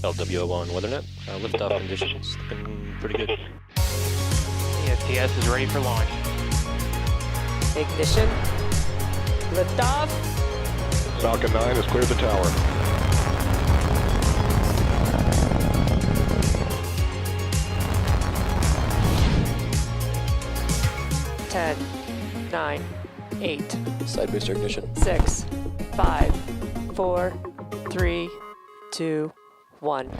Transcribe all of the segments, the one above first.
LWO1 WeatherNet. Liftoff conditions looking pretty good. ESTS is ready for launch. Ignition. Liftoff. Falcon 9 has cleared the tower. Ten, 9, 8, Side booster ignition. 6, 5, 4, 3, 2, 1.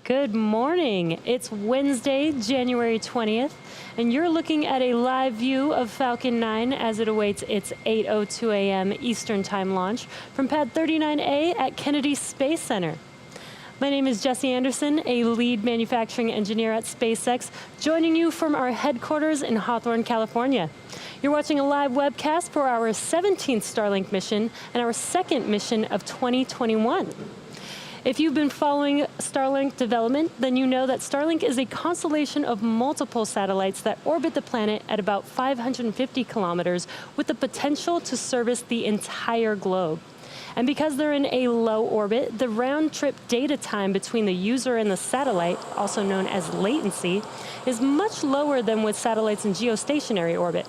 Good morning. It's Wednesday, January 20th, and you're looking at a live view of Falcon 9 as it awaits its 8:02 a.m. Eastern Time launch from Pad 39A at Kennedy Space Center. My name is Jesse Anderson, a lead manufacturing engineer at Spacex, joining you from our headquarters in Hawthorne, California. You're watching a live webcast for our 17th Starlink mission and our second mission of 2021. If you've been following Starlink development, then you know that Starlink is a constellation of multiple satellites that orbit the planet at about 550 kilometers with the potential to service the entire globe. And because they're in a low orbit, the round-trip data time between the user and the satellite, also known as latency, is much lower than with satellites in geostationary orbit.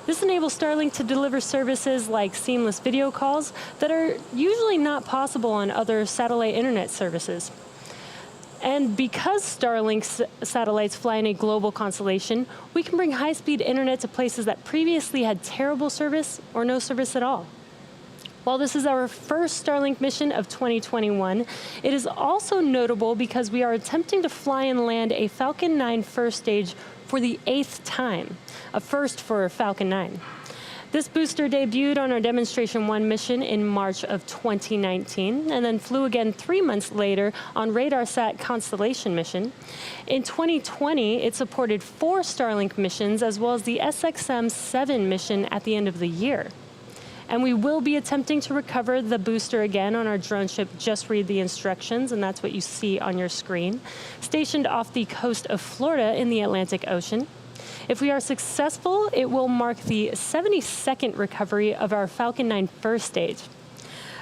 This enables Starlink to deliver services like seamless video calls that are usually not possible on other satellite internet services. And because Starlink's satellites fly in a global constellation, we can bring high-speed internet to places that previously had terrible service or no service at all. While this is our first Starlink mission of 2021, it is also notable because we are attempting to fly and land a Falcon 9 first stage for the 8th time, a first for Falcon 9. This booster debuted on our Demonstration 1 mission in March of 2019, and then flew again 3 months later on RadarSat Constellation mission. In 2020, it supported 4 Starlink missions, as well as the SXM-7 mission at the end of the year. And we will be attempting to recover the booster again on our drone ship, Just Read the Instructions, and that's what you see on your screen, stationed off the coast of Florida in the Atlantic Ocean. If we are successful, it will mark the 72nd recovery of our Falcon 9 first stage.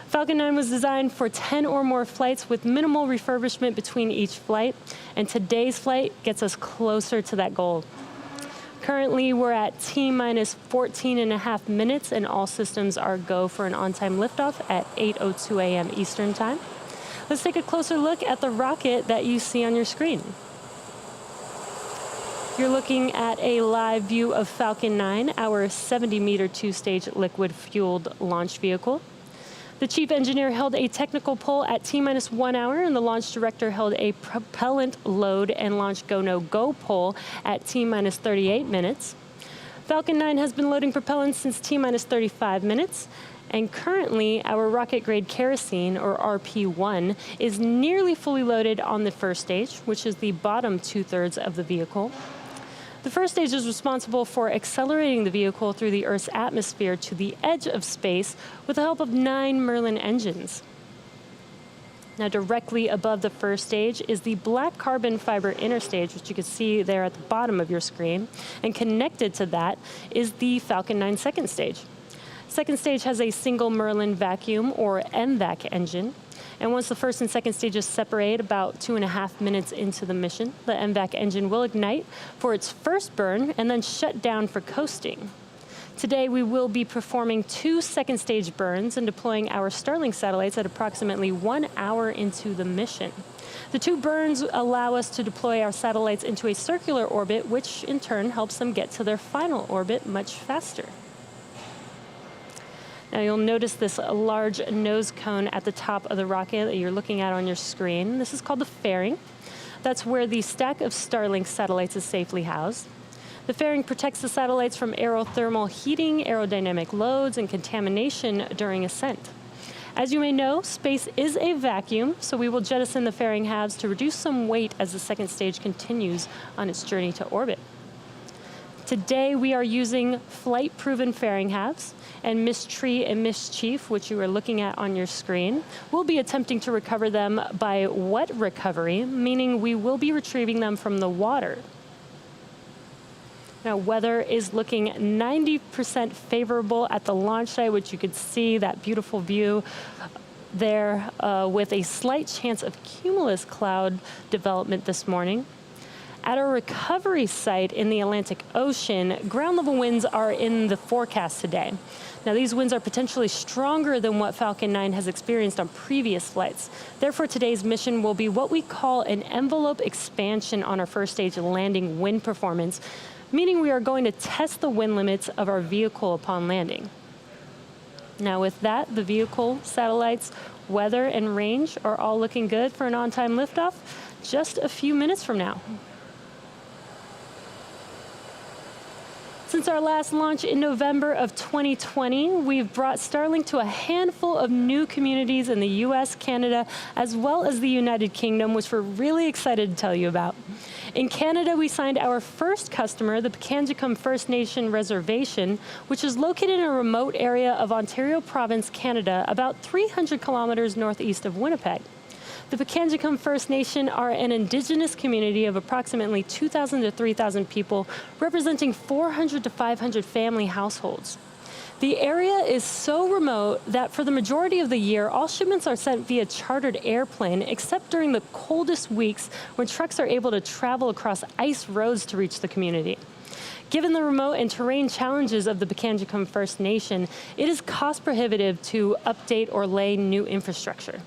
Falcon 9 was designed for 10 or more flights with minimal refurbishment between each flight, and today's flight gets us closer to that goal. Currently, we're at T-minus 14.5 minutes, and all systems are go for an on-time liftoff at 8:02 a.m. Eastern Time. Let's take a closer look at the rocket that you see on your screen. You're looking at a live view of Falcon 9, our 70-meter two-stage liquid-fueled launch vehicle. The chief engineer held a technical poll at T-minus 1 hour, and the launch director held a propellant load and launch go-no-go poll at T-minus 38 minutes. Falcon 9 has been loading propellant since T-minus 35 minutes, and currently our rocket-grade kerosene, or RP1, is nearly fully loaded on the first stage, which is the bottom two-thirds of the vehicle. The first stage is responsible for accelerating the vehicle through the Earth's atmosphere to the edge of space with the help of 9 Merlin engines. Now, directly above the first stage is the black carbon fiber interstage, which you can see there at the bottom of your screen, and connected to that is the Falcon 9 second stage. Second stage has a single Merlin vacuum, or MVAC engine. And once the first and second stages separate about 2.5 minutes into the mission, the MVAC engine will ignite for its first burn and then shut down for coasting. Today, we will be performing 2 second stage burns and deploying our Starlink satellites at approximately 1 hour into the mission. The 2 burns allow us to deploy our satellites into a circular orbit, which in turn helps them get to their final orbit much faster. Now you'll notice this large nose cone at the top of the rocket that you're looking at on your screen. This is called the fairing. That's where the stack of Starlink satellites is safely housed. The fairing protects the satellites from aerothermal heating, aerodynamic loads, and contamination during ascent. As you may know, space is a vacuum, so we will jettison the fairing halves to reduce some weight as the second stage continues on its journey to orbit. Today, we are using flight-proven fairing halves, and Miss Tree and Miss Chief, which you are looking at on your screen, we'll be attempting to recover them by wet recovery, meaning we will be retrieving them from the water. Now, weather is looking 90% favorable at the launch site, which you could see that beautiful view there with a slight chance of cumulus cloud development this morning. At our recovery site in the Atlantic Ocean, ground level winds are in the forecast today. Now, these winds are potentially stronger than what Falcon 9 has experienced on previous flights. Therefore, today's mission will be what we call an envelope expansion on our first stage landing wind performance, meaning we are going to test the wind limits of our vehicle upon landing. Now, with that, the vehicle, satellites, weather, and range are all looking good for an on-time liftoff just a few minutes from now. Since our last launch in November of 2020, we've brought Starlink to a handful of new communities in the US, Canada, as well as the United Kingdom, which we're really excited to tell you about. In Canada, we signed our first customer, the Pikangikum First Nation Reservation, which is located in a remote area of Ontario Province, Canada, about 300 kilometers northeast of Winnipeg. The Pikangikum First Nation are an Indigenous community of approximately 2,000 to 3,000 people, representing 400 to 500 family households. The area is so remote that for the majority of the year, all shipments are sent via chartered airplane, except during the coldest weeks when trucks are able to travel across ice roads to reach the community. Given the remote and terrain challenges of the Pikangikum First Nation, it is cost prohibitive to update or lay new infrastructure.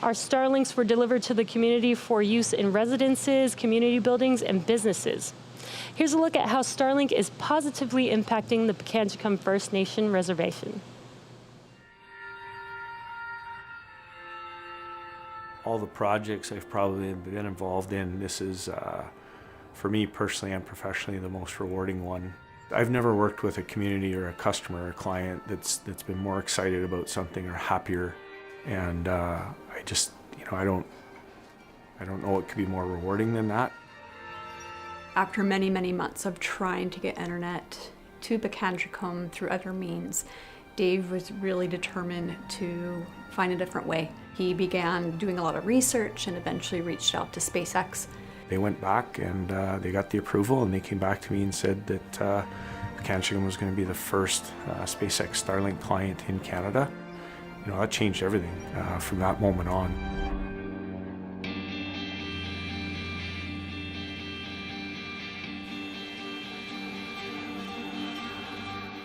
Our Starlinks were delivered to the community for use in residences, community buildings, and businesses. Here's a look at how Starlink is positively impacting the Pikangikum First Nation Reservation. All the projects I've probably been involved in, this is, for me personally and professionally, the most rewarding one. I've never worked with a community or a customer or a client that's been more excited about something or happier. And I just, I don't know what could be more rewarding than that. After many, many months of trying to get internet to Pikangikum through other means, Dave was really determined to find a different way. He began doing a lot of research and eventually reached out to Spacex. They went back and they got the approval, and they came back to me and said that Pikangikum was going to be the first Spacex Starlink client in Canada. That changed everything from that moment on.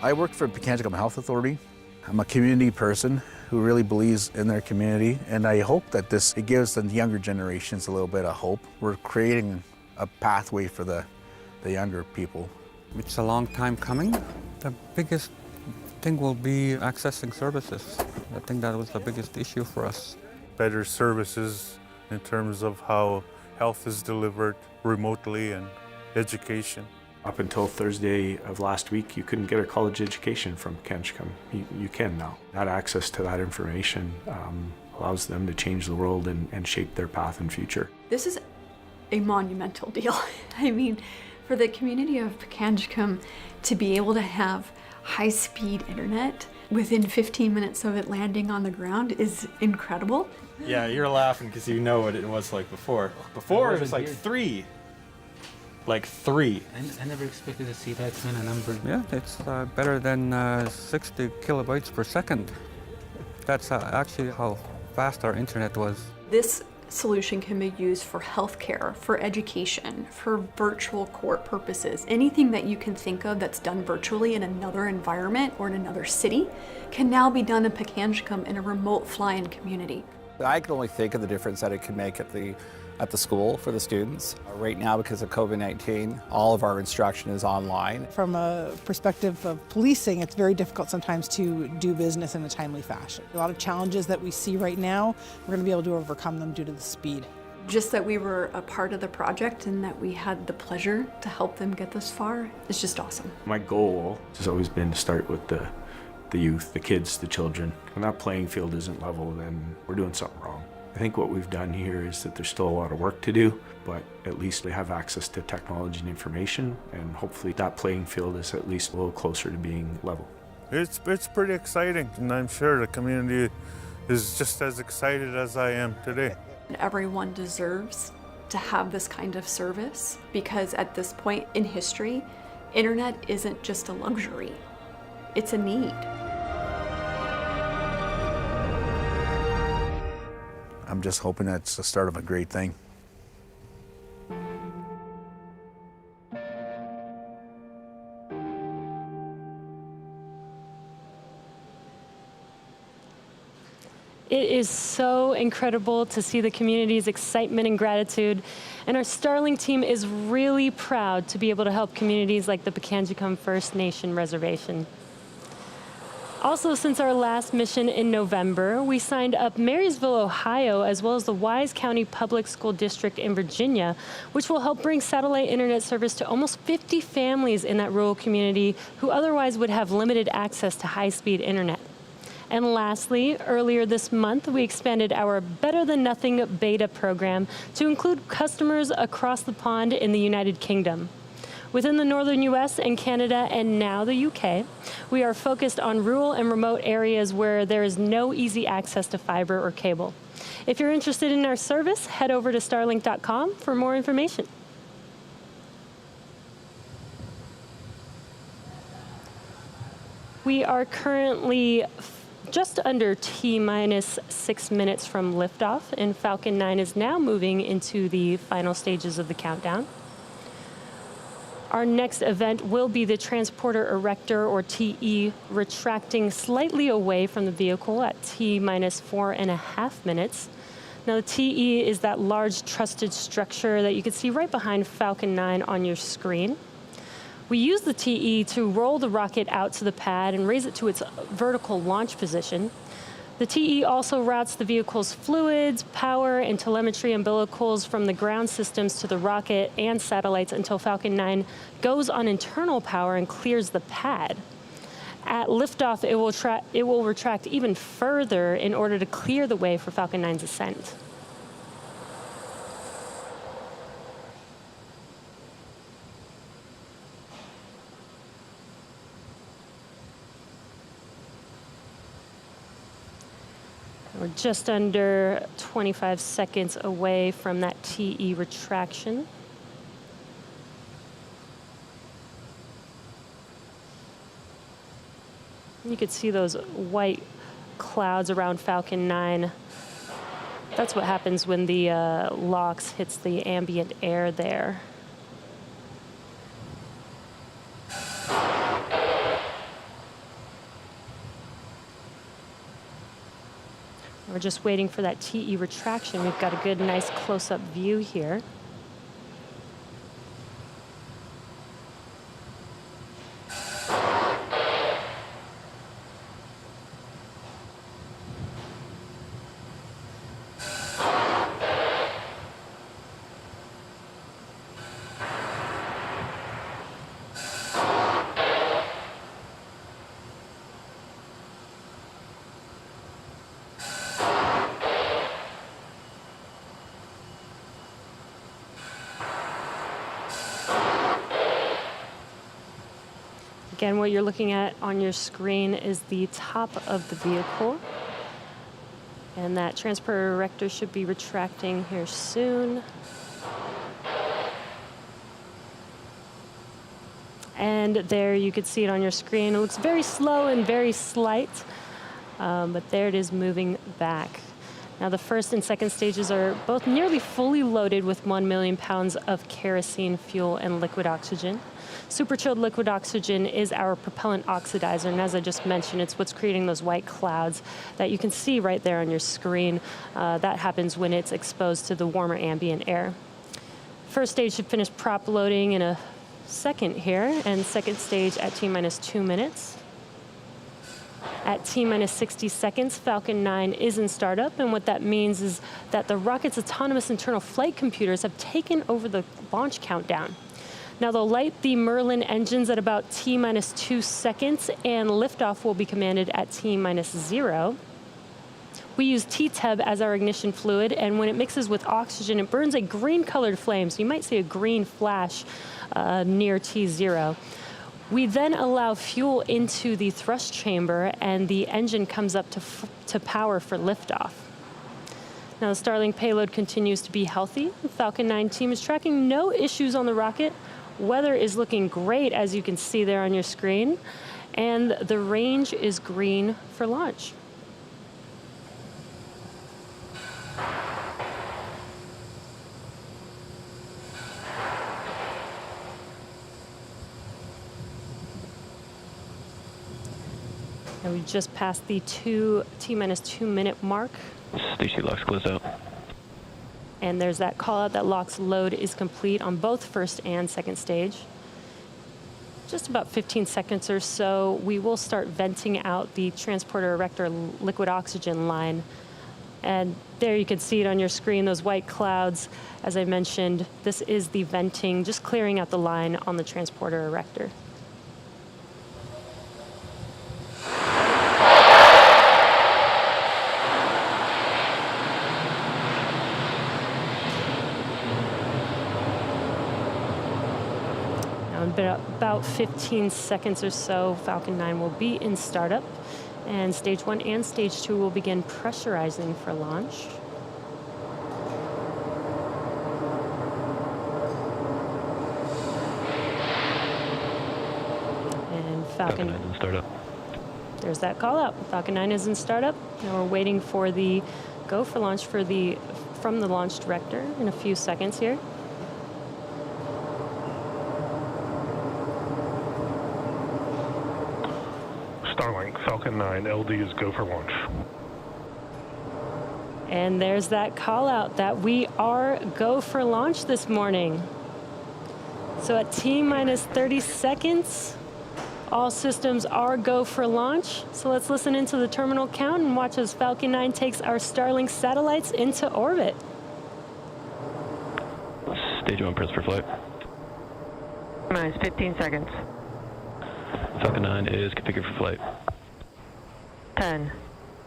I work for Pikangikum Health Authority. I'm a community person who really believes in their community, and I hope that it gives the younger generations a little bit of hope. We're creating a pathway for the younger people. It's a long time coming. The biggest thing will be accessing services. I think that was the biggest issue for us. Better services in terms of how health is delivered remotely and education. Up until Thursday of last week, you couldn't get a college education from Pikangikum. You can now. That access to that information allows them to change the world and shape their path and future. This is a monumental deal. I mean, for the community of Pikangikum to be able to have high-speed internet within 15 minutes of it landing on the ground is incredible. Yeah, you're laughing because you know what it was like before. Before it was like three. Like three. I never expected to see that kind of number. Yeah, it's better than 60 kilobytes per second. That's actually how fast our internet was. This solution can be used for healthcare, for education, for virtual court purposes. Anything that you can think of that's done virtually in another environment or in another city can now be done in Pikangikum in a remote fly-in community. I can only think of the difference that it can make at the school for the students. Right now, because of COVID-19, all of our instruction is online. From a perspective of policing, it's very difficult sometimes to do business in a timely fashion. A lot of challenges that we see right now, we're going to be able to overcome them due to the speed. Just that we were a part of the project and that we had the pleasure to help them get this far is just awesome. My goal has always been to start with the youth, the kids, the children. When that playing field isn't level, then we're doing something wrong. I think what we've done here is that there's still a lot of work to do, but at least they have access to technology and information, and hopefully that playing field is at least a little closer to being level. It's pretty exciting, and I'm sure the community is just as excited as I am today. Everyone deserves to have this kind of service because at this point in history, Internet isn't just a luxury, it's a need. I'm just hoping that's the start of a great thing. It is so incredible to see the community's excitement and gratitude, and our Starlink team is really proud to be able to help communities like the Pikangikum First Nation Reservation. Also, since our last mission in November, we signed up Marysville, Ohio, as well as the Wise County Public School District in Virginia, which will help bring satellite internet service to almost 50 families in that rural community who otherwise would have limited access to high-speed internet. And lastly, earlier this month, we expanded our Better Than Nothing beta program to include customers across the pond in the United Kingdom. Within the northern US and Canada and now the UK, we are focused on rural and remote areas where there is no easy access to fiber or cable. If you're interested in our service, head over to starlink.com for more information. We are currently just under T-minus 6 minutes from liftoff, and Falcon 9 is now moving into the final stages of the countdown. Our next event will be the transporter erector, or TE, retracting slightly away from the vehicle at T-minus 4.5 minutes. Now, the TE is that large trusted structure that you can see right behind Falcon 9 on your screen. We use the TE to roll the rocket out to the pad and raise it to its vertical launch position. The TE also routes the vehicle's fluids, power, and telemetry umbilicals from the ground systems to the rocket and satellites until Falcon 9 goes on internal power and clears the pad. At liftoff, it will retract even further in order to clear the way for Falcon 9's ascent. We're just under 25 seconds away from that TE retraction. You could see those white clouds around Falcon 9. That's what happens when the LOX hits the ambient air there. We're just waiting for that TE retraction. We've got a good, nice close-up view here. Again, what you're looking at on your screen is the top of the vehicle. And that transporter erector should be retracting here soon. And there you could see it on your screen. It looks very slow and very slight, but there it is moving back. Now, the first and second stages are both nearly fully loaded with 1 million pounds of kerosene, fuel, and liquid oxygen. Super chilled liquid oxygen is our propellant oxidizer, and as I just mentioned, it's what's creating those white clouds that you can see right there on your screen. That happens when it's exposed to the warmer ambient air. First stage should finish prop loading in a second here, and second stage at T-minus 2 minutes. At T-minus 60 seconds, Falcon 9 is in startup, and what that means is that the rocket's autonomous internal flight computers have taken over the launch countdown. Now, they'll light the Merlin engines at about T-minus 2 seconds, and liftoff will be commanded at T-minus 0. We use T-Teb as our ignition fluid, and when it mixes with oxygen, it burns a green-colored flame, so you might see a green flash near T0. We then allow fuel into the thrust chamber, and the engine comes up to power for liftoff. Now, the Starlink payload continues to be healthy. The Falcon 9 team is tracking no issues on the rocket Weather is looking great, as you can see there on your screen, and the range is green for launch. And we just passed the T-minus 2 minute mark. Station locks closed out. And there's that call out that locks load is complete on both first and second stage. Just about 15 seconds or so, we will start venting out the transporter erector liquid oxygen line. And there you can see it on your screen, those white clouds. As I mentioned, this is the venting, just clearing out the line on the transporter erector. About 15 seconds or so, Falcon 9 will be in startup, and stage 1 and stage 2 will begin pressurizing for launch. And Falcon 9 is in startup. There's that call out. Falcon 9 is in startup. Now we're waiting for the go for launch from the launch director in a few seconds here. Starlink, Falcon 9, LD is go for launch. And there's that call out that we are go for launch this morning. So at T-minus 30 seconds, all systems are go for launch. So let's listen into the terminal count and watch as Falcon 9 takes our Starlink satellites into orbit. Stage 1 press for flight. Minus 15 seconds. Falcon 9 is configured for flight. 10,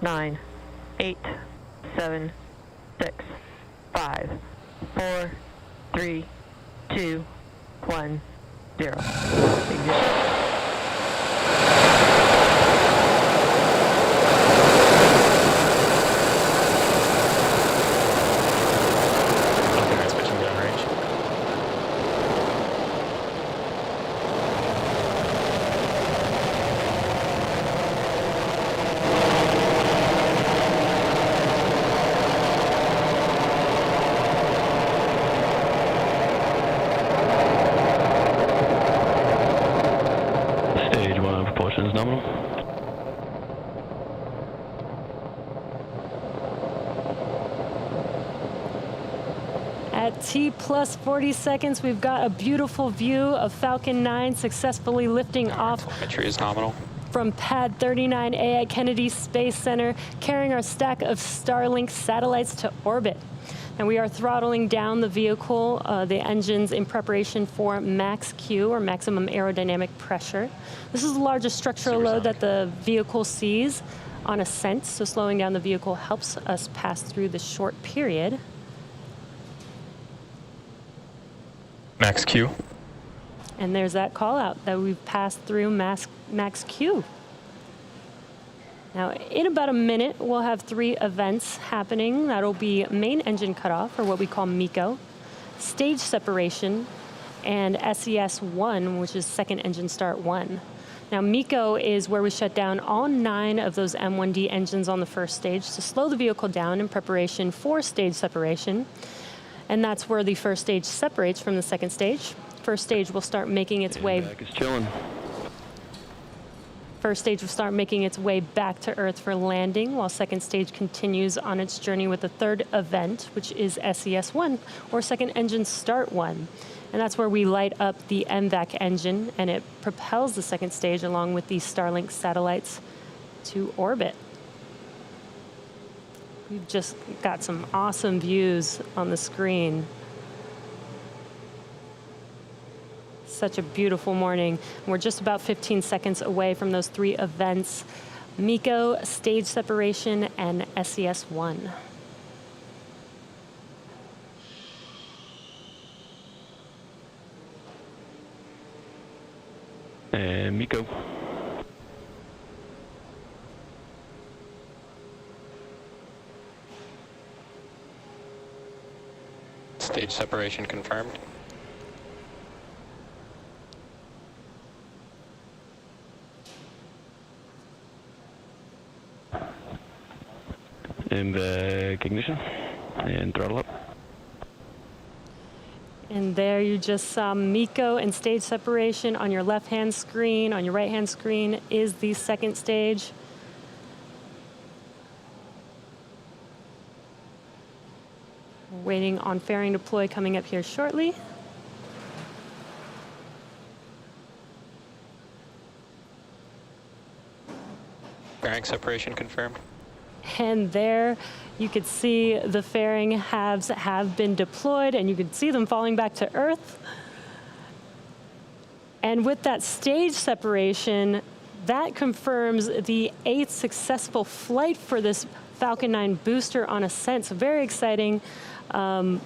9, 8, 7, 6, 5, 4, 3, 2, 1, 0. Ignition. At T-plus 40 seconds, we've got a beautiful view of Falcon 9 successfully lifting off Telemetry is nominal. from Pad 39A at Kennedy Space Center, carrying our stack of Starlink satellites to orbit. And we are throttling down the vehicle, the engines, in preparation for max Q, or maximum aerodynamic pressure. This is the largest structural load that the vehicle sees on ascent, so slowing down the vehicle helps us pass through the short period. Max Q. And there's that call out that we've passed through max Q. Now, in about a minute, we'll have 3 events happening. That'll be main engine cutoff, or what we call MECO, stage separation, and SES-1, which is second engine start 1. Now, MECO is where we shut down all 9 of those M1D engines on the first stage to slow the vehicle down in preparation for stage separation. And that's where the first stage separates from the second stage. First stage will start making its way. Back is chilling. First stage will start making its way back to Earth for landing, while second stage continues on its journey with the third event, which is SES-1, or second engine start 1. And that's where we light up the MVAC engine, and it propels the second stage along with the Starlink satellites to orbit. We've just got some awesome views on the screen. Such a beautiful morning. We're just about 15 seconds away from those 3 events: MECO, stage separation, and SES-1. And MECO. Stage separation confirmed. Back ignition and throttle up. And there you just saw MECO and stage separation on your left-hand screen. On your right-hand screen is the second stage. We're waiting on fairing deploy coming up here shortly. Fairing separation confirmed. And there you could see the fairing halves have been deployed, and you could see them falling back to Earth. And with that stage separation, that confirms the 8th successful flight for this Falcon 9 booster on ascent. So very exciting. And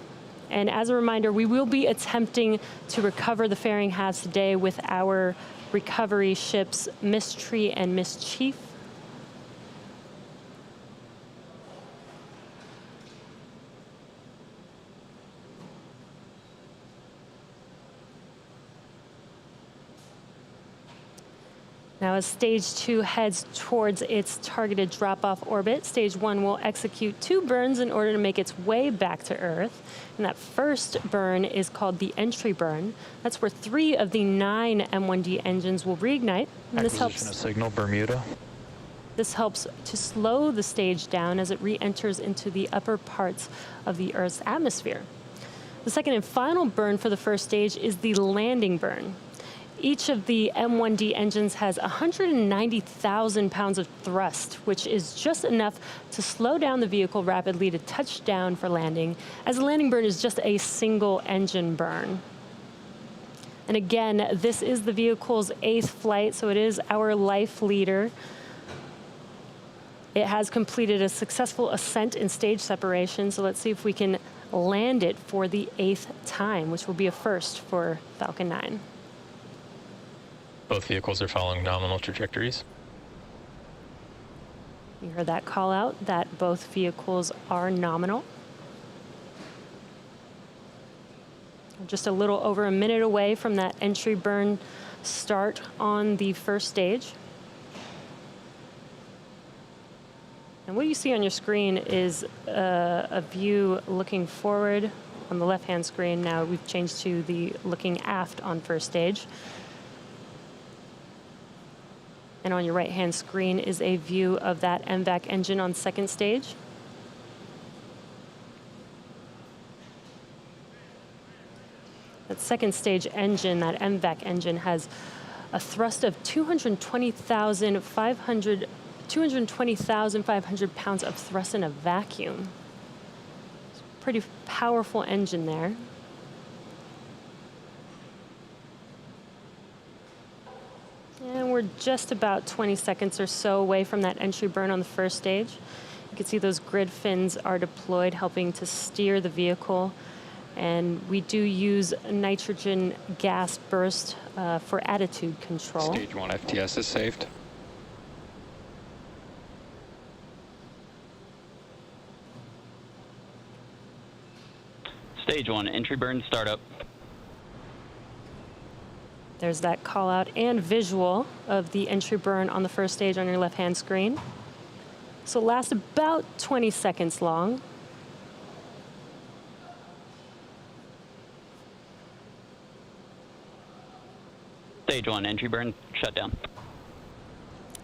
as a reminder, we will be attempting to recover the fairing halves today with our recovery ships Mystery and Mischief. Now, as Stage 2 heads towards its targeted drop-off orbit, Stage 1 will execute 2 burns in order to make its way back to Earth. And that first burn is called the entry burn. That's where 3 of the 9 M1D engines will reignite. And this helps Acquisition of signal, Bermuda. This helps to slow the stage down as it re-enters into the upper parts of the Earth's atmosphere. The second and final burn for the first stage is the landing burn. Each of the M1D engines has 190,000 pounds of thrust, which is just enough to slow down the vehicle rapidly to touch down for landing, as the landing burn is just a single engine burn. And again, this is the vehicle's 8th flight, so it is our life leader. It has completed a successful ascent and stage separation, so let's see if we can land it for the 8th time, which will be a first for Falcon 9. Both vehicles are following nominal trajectories. You heard that call out that both vehicles are nominal. Just a little over a minute away from that entry burn start on the first stage. And what you see on your screen is a view looking forward on the left-hand screen. Now we've changed to the looking aft on first stage. And on your right-hand screen is a view of that MVAC engine on second stage. That second stage engine, that MVAC engine, has a thrust of 220,500 pounds of thrust in a vacuum. It's a pretty powerful engine there. And we're just about 20 seconds or so away from that entry burn on the first stage. You can see those grid fins are deployed, helping to steer the vehicle. And we do use nitrogen gas burst for attitude control. Stage 1 FTS is saved. Stage 1 entry burn startup. There's that call out and visual of the entry burn on the first stage on your left-hand screen. So it lasts about 20 seconds long. Stage 1 entry burn shut down.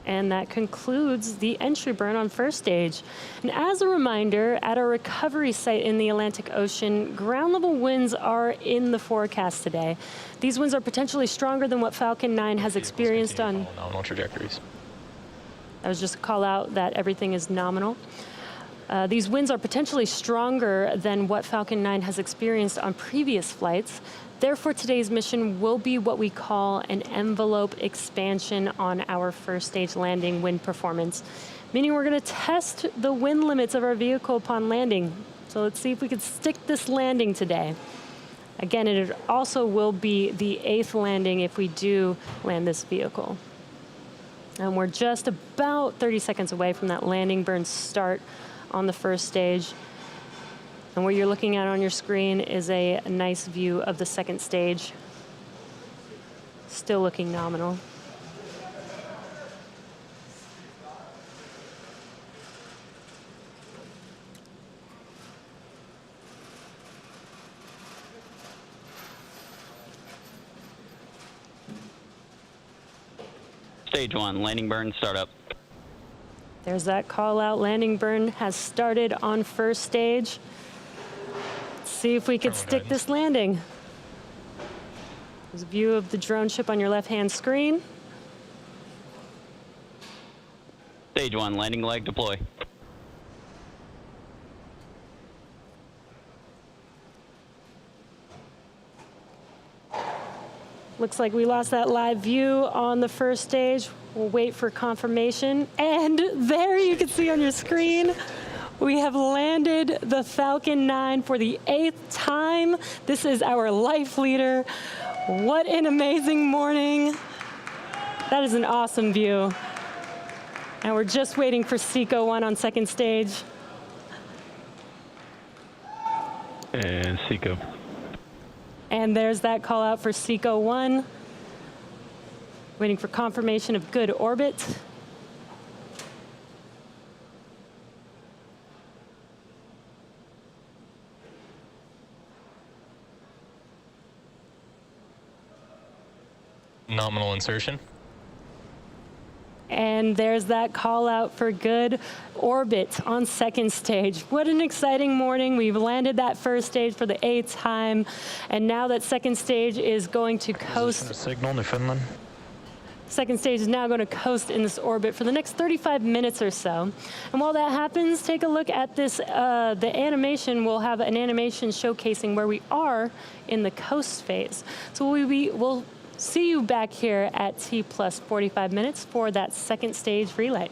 And that concludes the entry burn on first stage. And as a reminder, at our recovery site in the Atlantic Ocean, ground level winds are in the forecast today. These winds are potentially stronger than what Falcon 9 has experienced on nominal trajectories. That was just a call out that everything is nominal. These winds are potentially stronger than what Falcon 9 has experienced on previous flights. Therefore, today's mission will be what we call an envelope expansion on our first stage landing wind performance, meaning we're going to test the wind limits of our vehicle upon landing. So let's see if we can stick this landing today. Again, it also will be the 8th landing if we do land this vehicle. And we're just about 30 seconds away from that landing burn start on the first stage. And what you're looking at on your screen is a nice view of the second stage. Still looking nominal. Stage 1, landing burn, startup. There's that call out. Landing burn has started on first stage. Let's see if we could stick this landing. There's a view of the drone ship on your left-hand screen. Stage 1, landing leg, deploy. Looks like we lost that live view on the first stage. We'll wait for confirmation. And there you can see on your screen, we have landed the Falcon 9 for the 8th time. This is our life leader. What an amazing morning. That is an awesome view. And we're just waiting for Seco 1 on second stage. And Seco. And there's that call out for Seco 1. Waiting for confirmation of good orbit. Nominal insertion. And there's that call out for good orbit on second stage. What an exciting morning. We've landed that first stage for the 8th time. And now that second stage is going to coast. Signal, Newfoundland. Second stage is now going to coast in this orbit for the next 35 minutes or so. And while that happens, take a look at this, the animation. We'll have an animation showcasing where we are in the coast phase. So we'll see you back here at T plus 45 minutes for that second stage relay.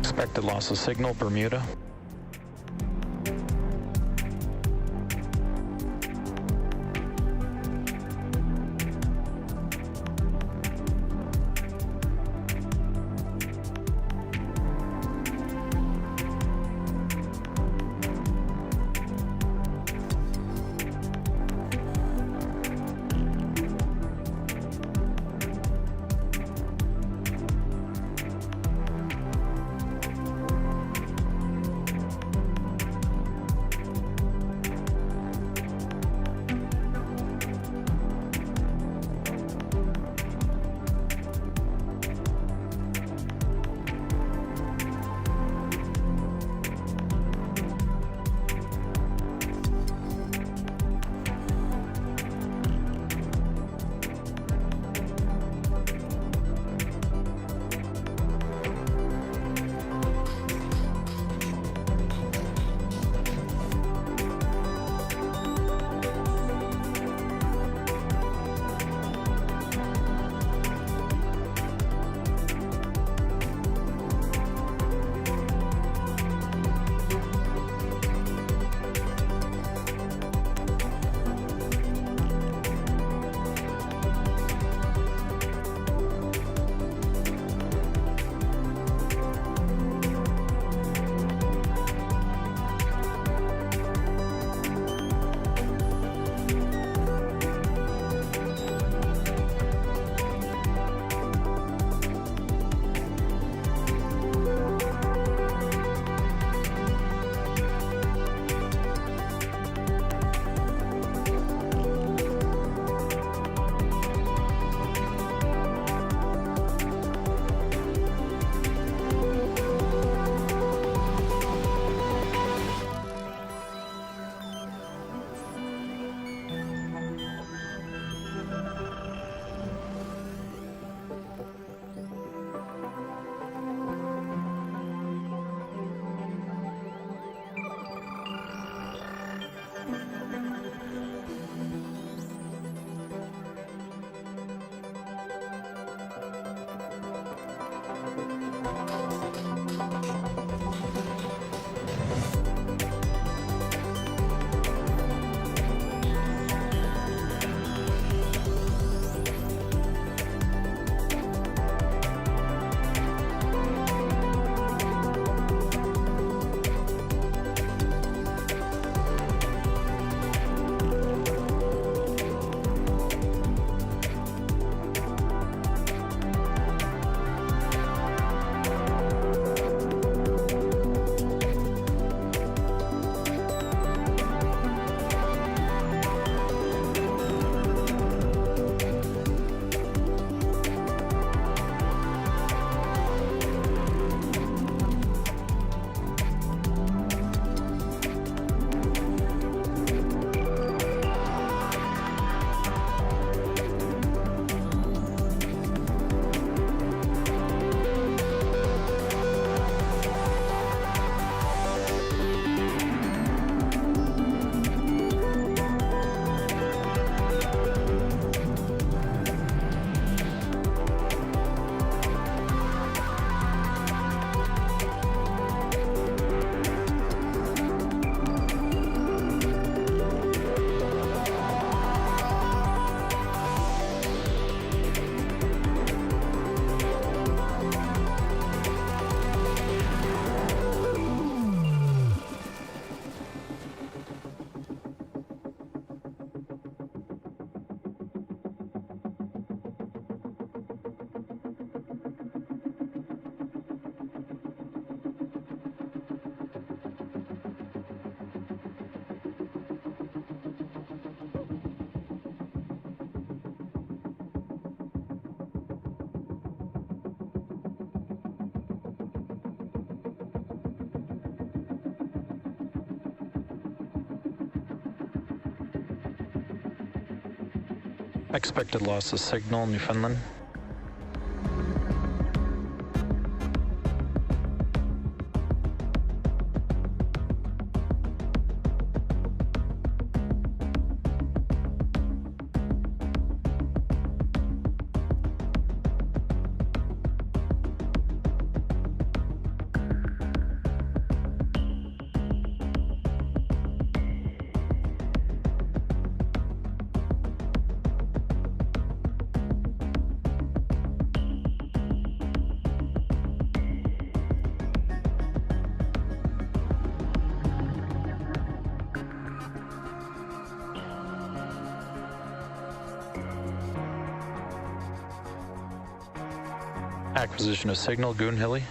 Expected loss of signal, Bermuda. Expected loss of signal, Newfoundland. Acquisition of signal, Goon Hilly.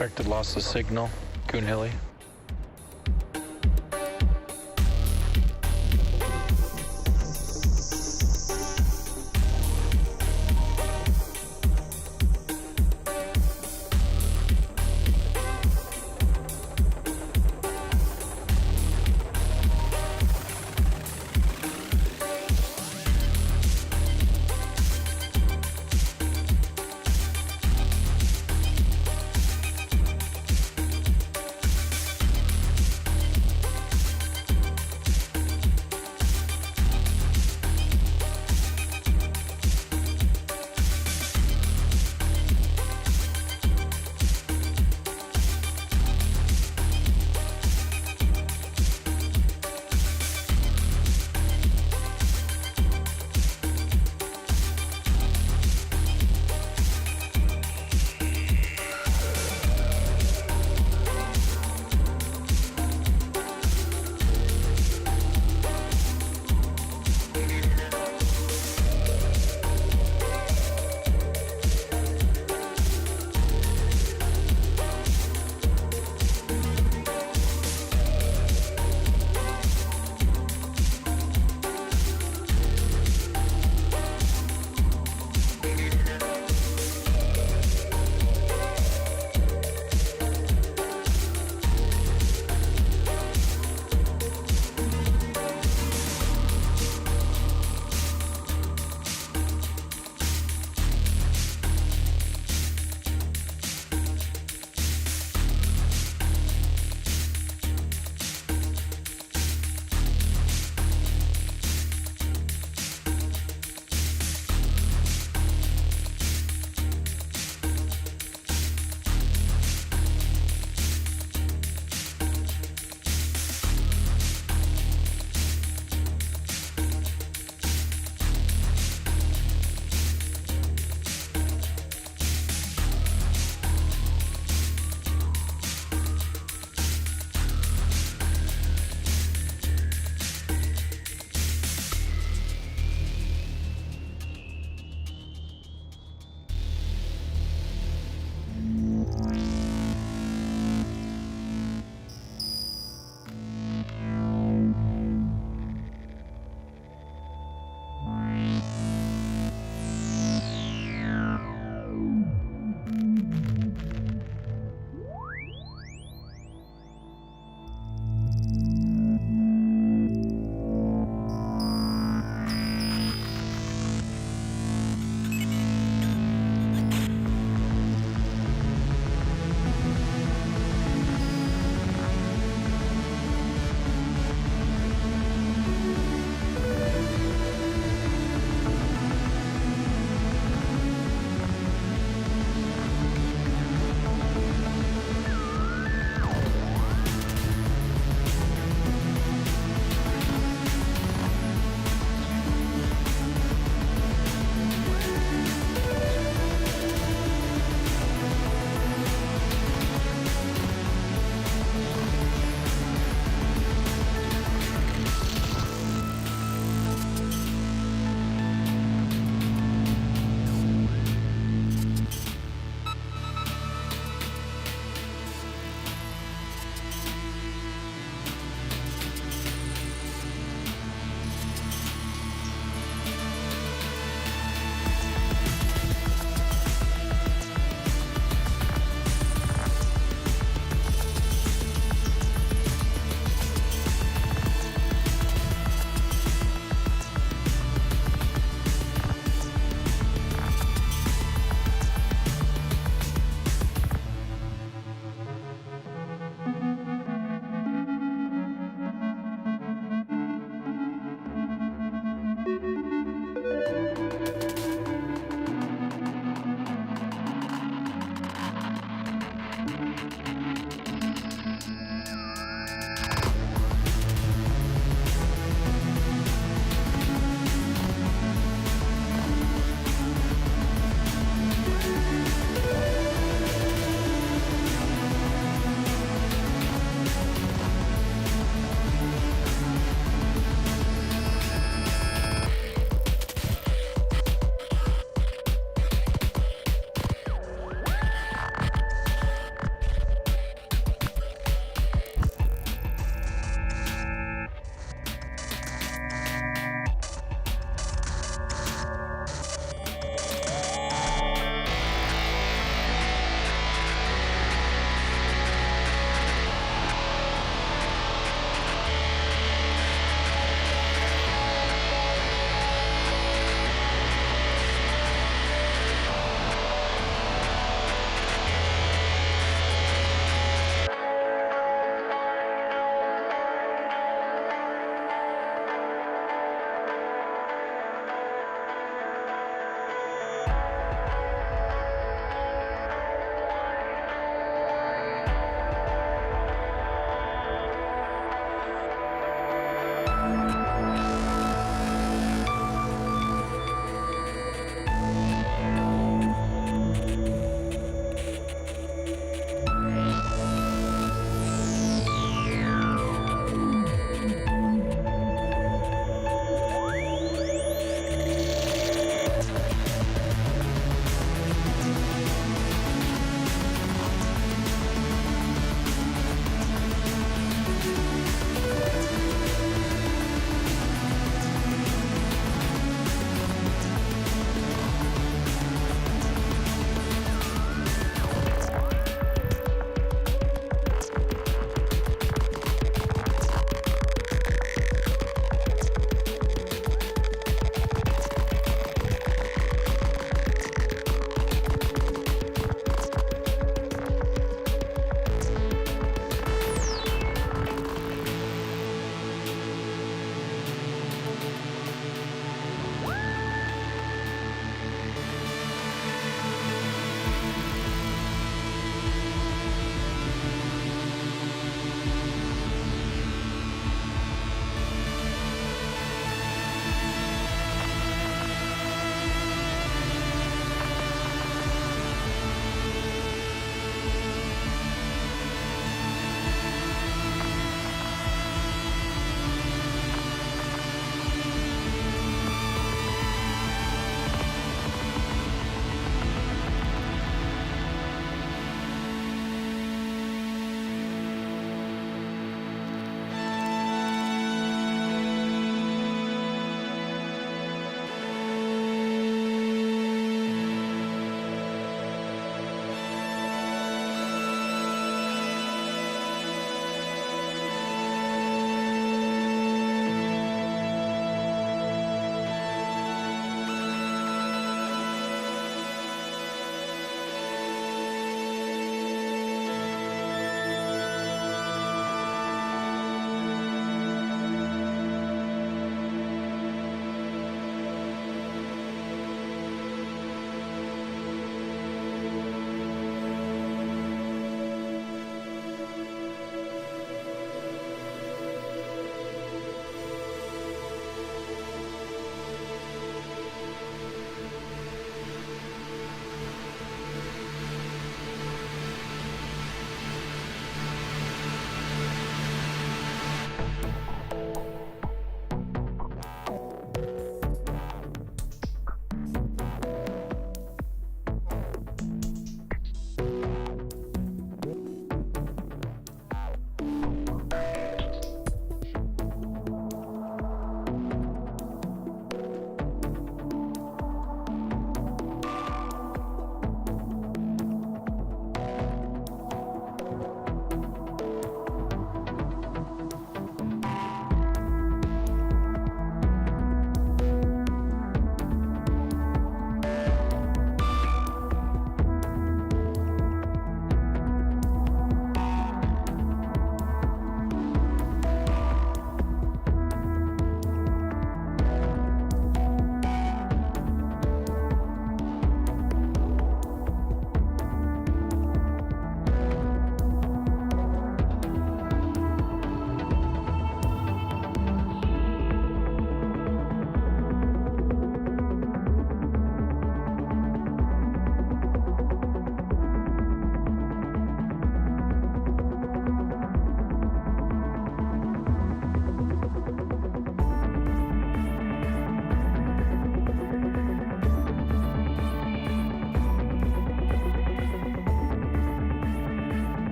Expected loss of signal, Coon Hilly.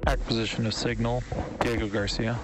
Acquisition of signal, Diego Garcia.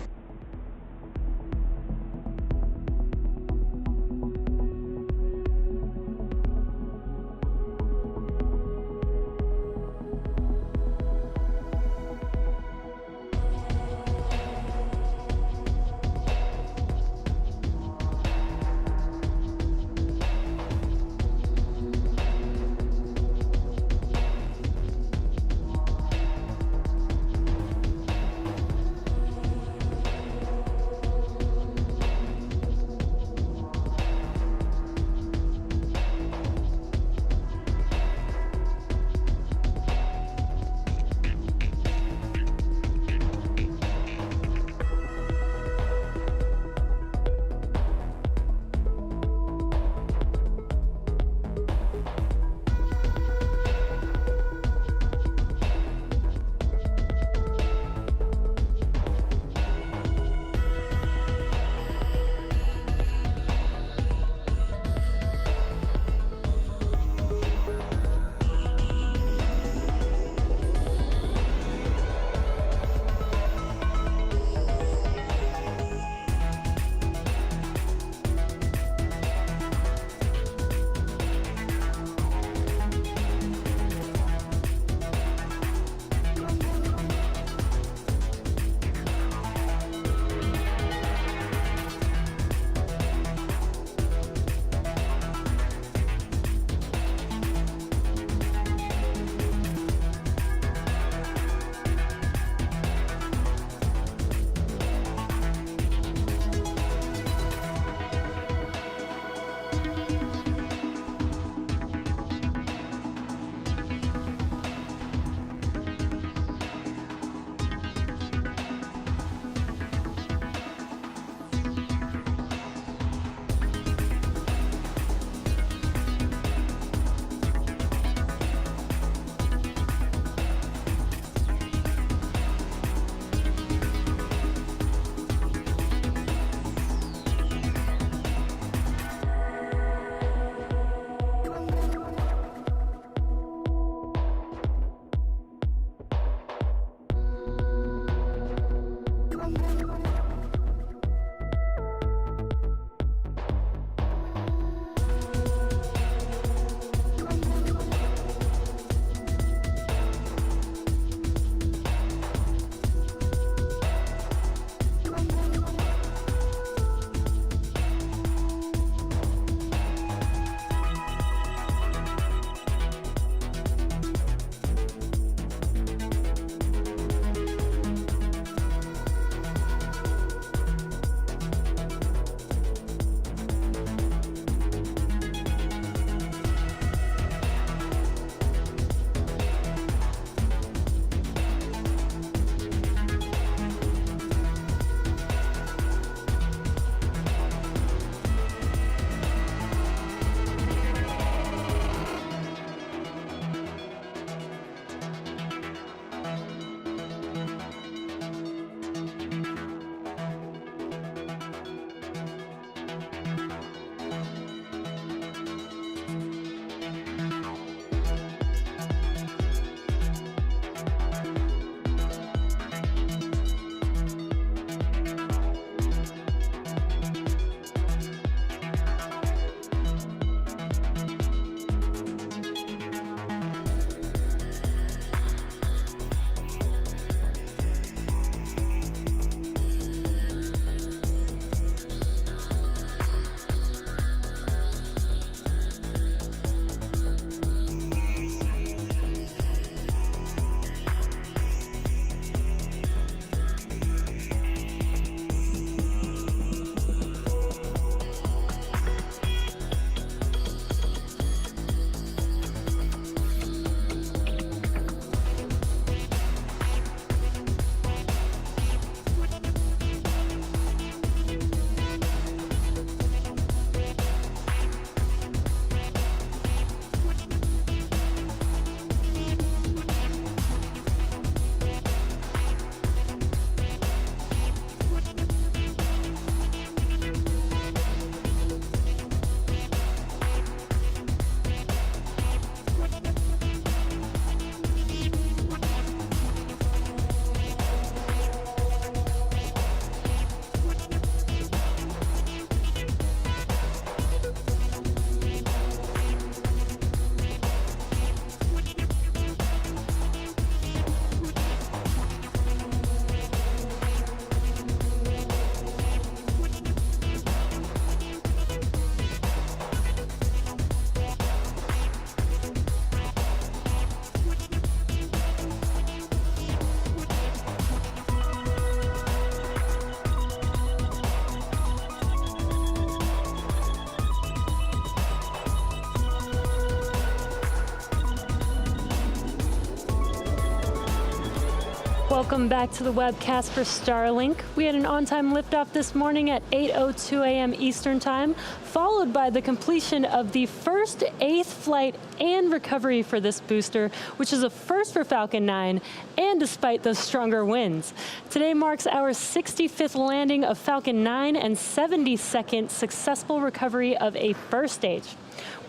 Welcome back to the webcast for Starlink. We had an on-time liftoff this morning at 8:02 a.m. Eastern Time, followed by the completion of the first 8th flight and recovery for this booster, which is a first for Falcon 9, and despite those stronger winds. Today marks our 65th landing of Falcon 9 and 72nd successful recovery of a first stage.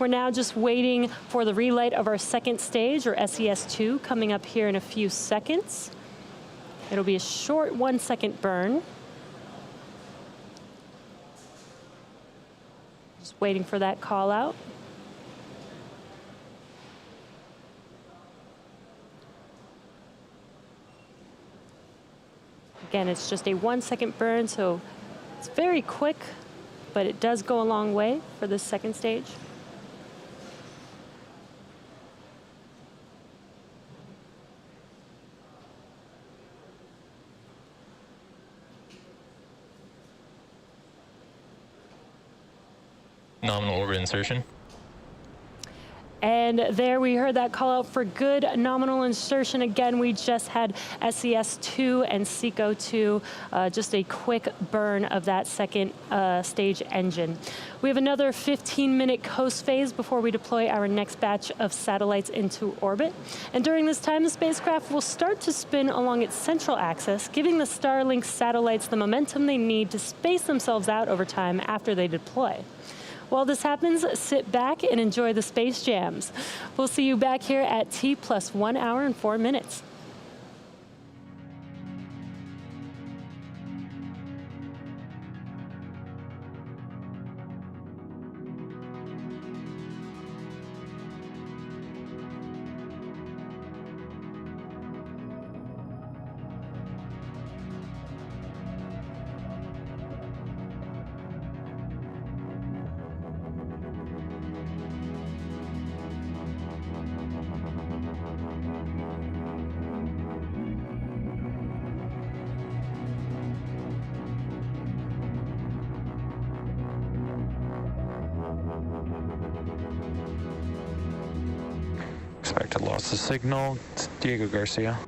We're now just waiting for the relight of our second stage, or SES-2, coming up here in a few seconds. It'll be a short 1-second burn. Just waiting for that call out. Again, it's just a 1-second burn, so it's very quick, but it does go a long way for this second stage. Nominal orbit insertion. And there we heard that call out for good nominal insertion. Again, we just had SES-2 and SECO-2, just a quick burn of that second stage engine. We have another 15-minute coast phase before we deploy our next batch of satellites into orbit. And during this time, the spacecraft will start to spin along its central axis, giving the Starlink satellites the momentum they need to space themselves out over time after they deploy. While this happens, sit back and enjoy the space jams. We'll see you back here at T plus 1 hour and 4 minutes. Expected loss of signal. It's Diego Garcia.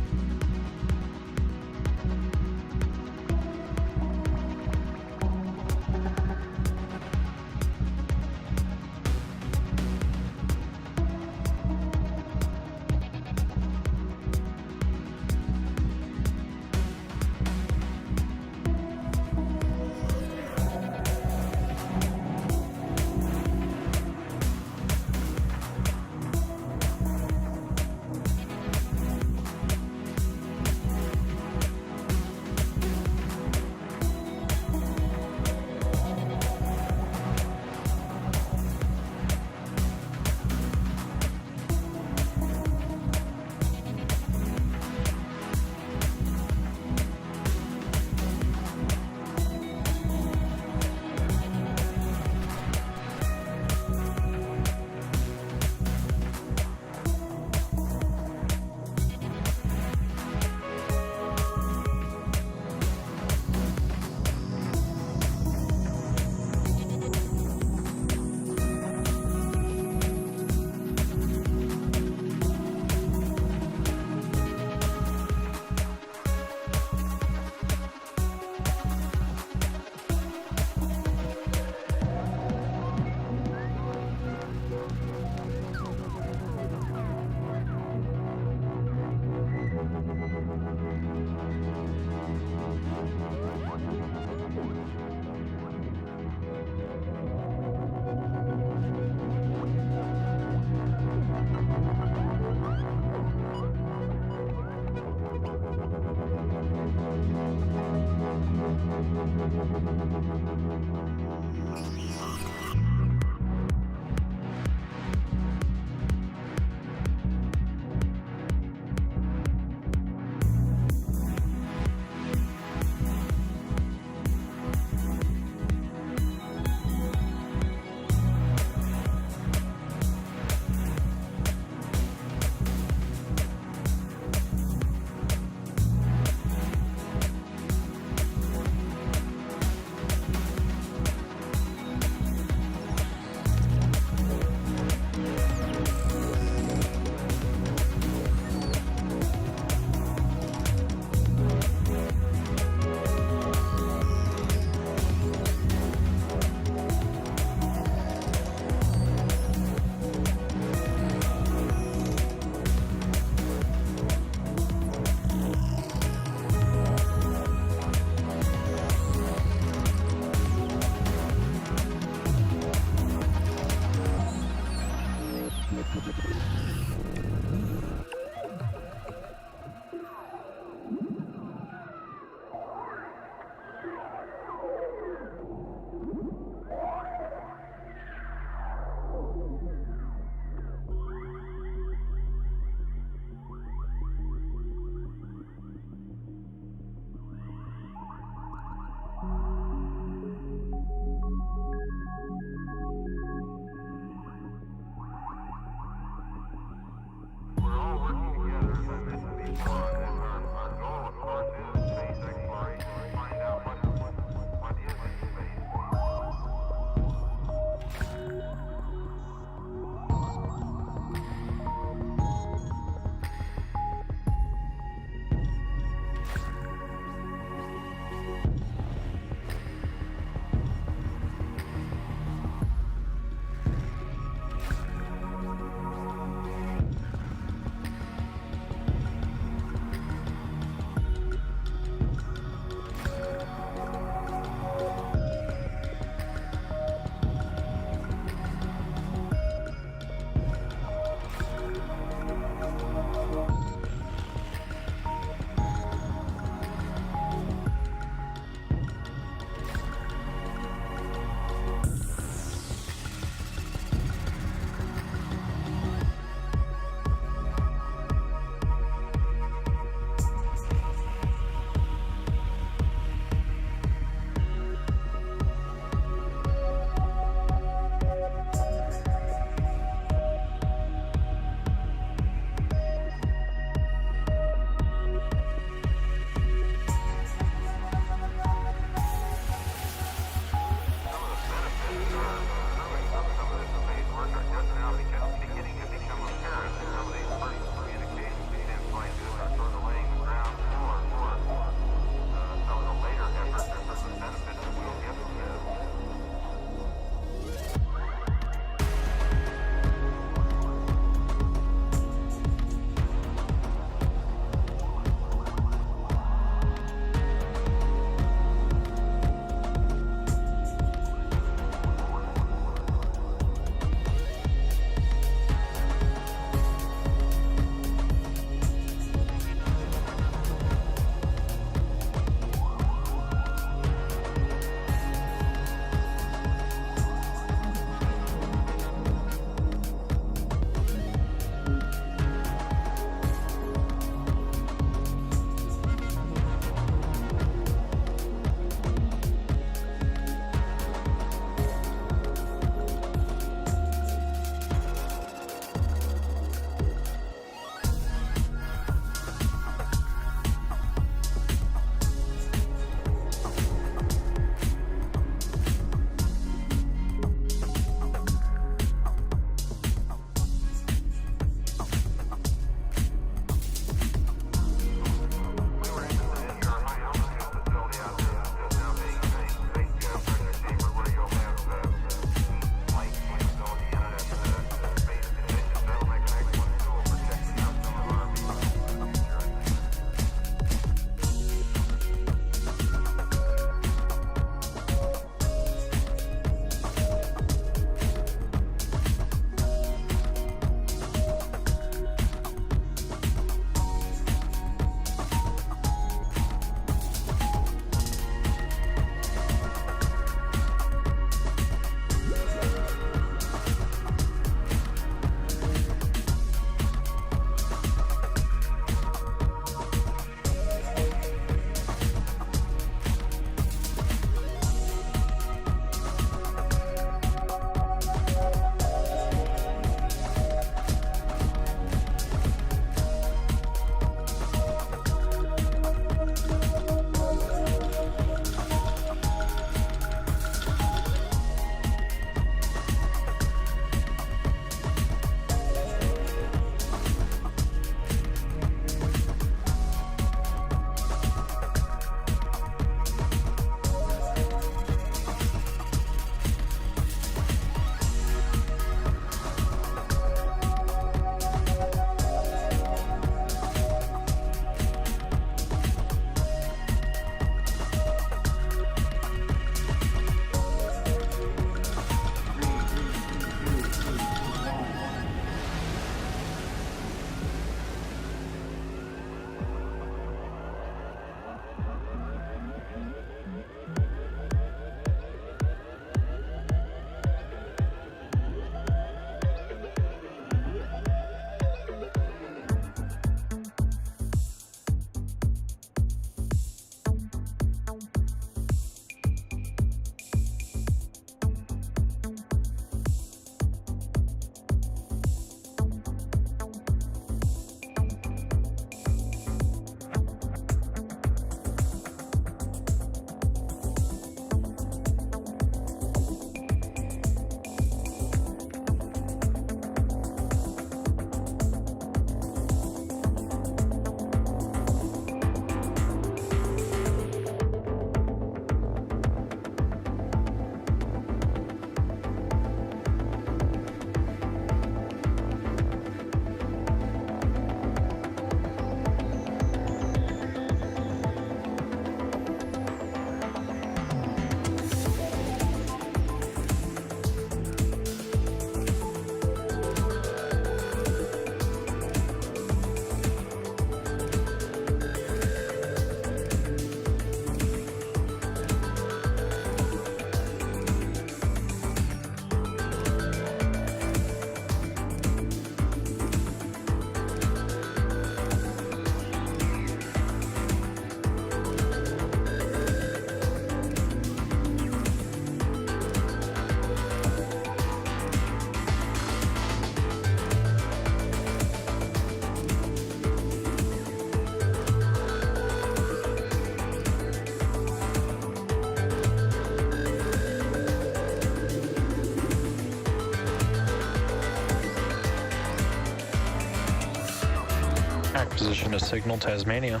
Acquisition to signal Tasmania.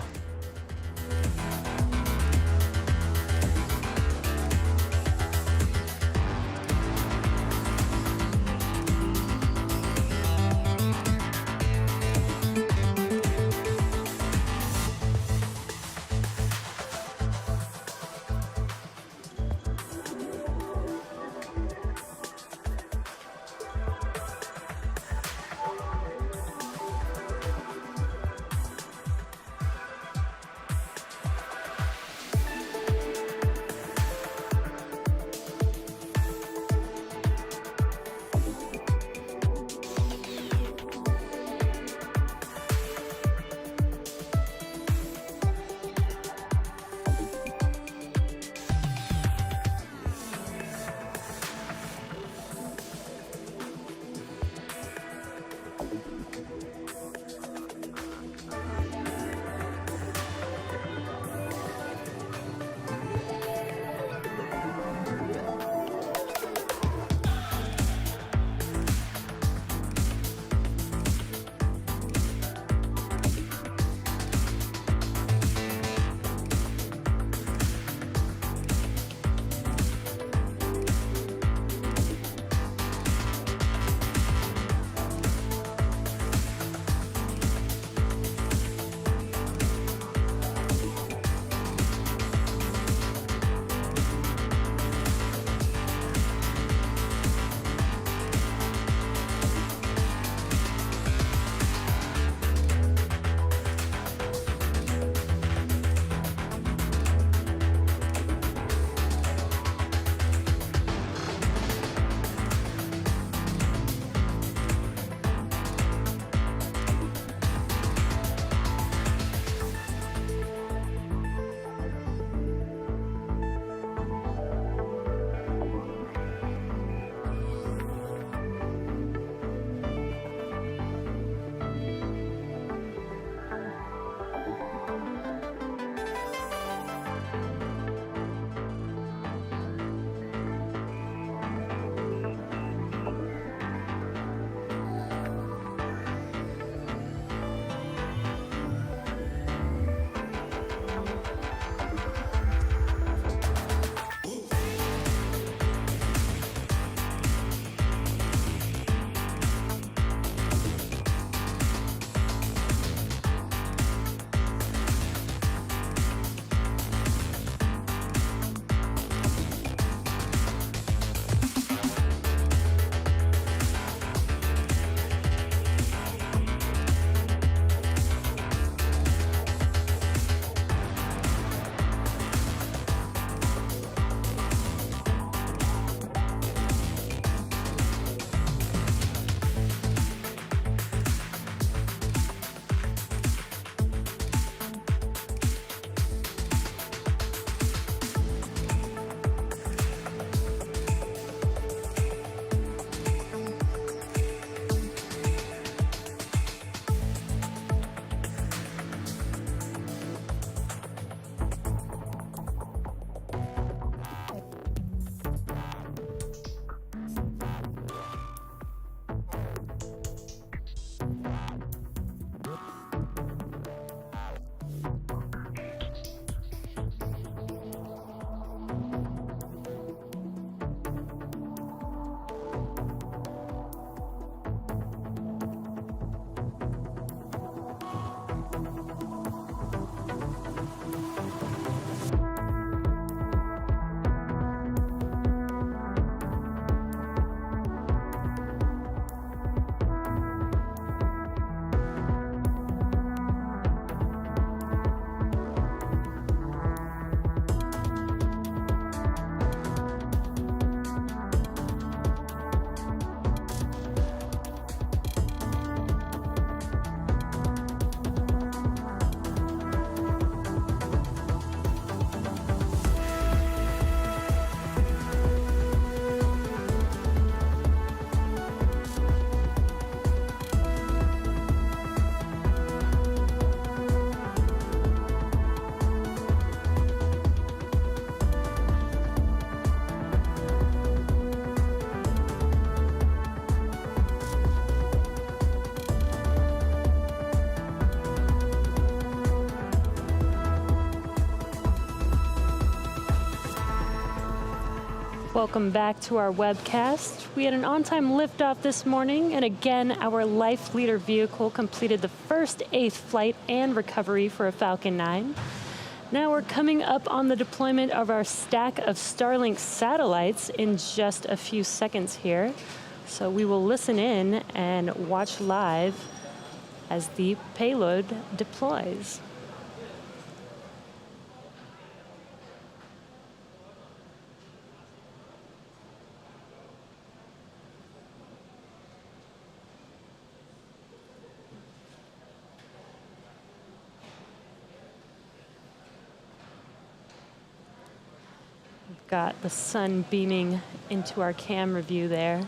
Welcome back to our webcast. We had an on-time liftoff this morning, and again, our Life Leader vehicle completed the first 8th flight and recovery for a Falcon 9. Now we're coming up on the deployment of our stack of Starlink satellites in just a few seconds here. So we will listen in and watch live as the payload deploys. Got the sun beaming into our camera view there.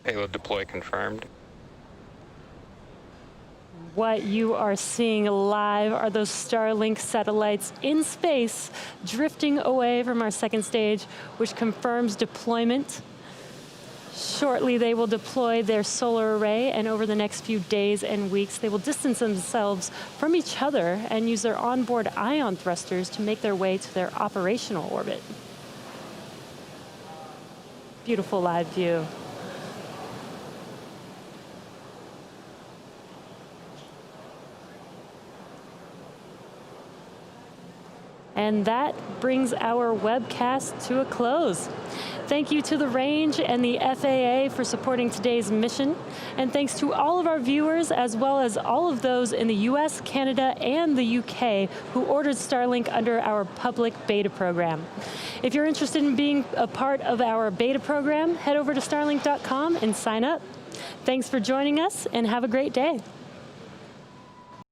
Payload deploy confirmed. What you are seeing live are those Starlink satellites in space drifting away from our second stage, which confirms deployment. Shortly, they will deploy their solar array, and over the next few days and weeks, they will distance themselves from each other and use their onboard ion thrusters to make their way to their operational orbit. Beautiful live view. And that brings our webcast to a close. Thank you to the range and the FAA for supporting today's mission. And thanks to all of our viewers, as well as all of those in the US, Canada, and the UK who ordered Starlink under our public beta program. If you're interested in being a part of our beta program, head over to starlink.com and sign up. Thanks for joining us, and have a great day.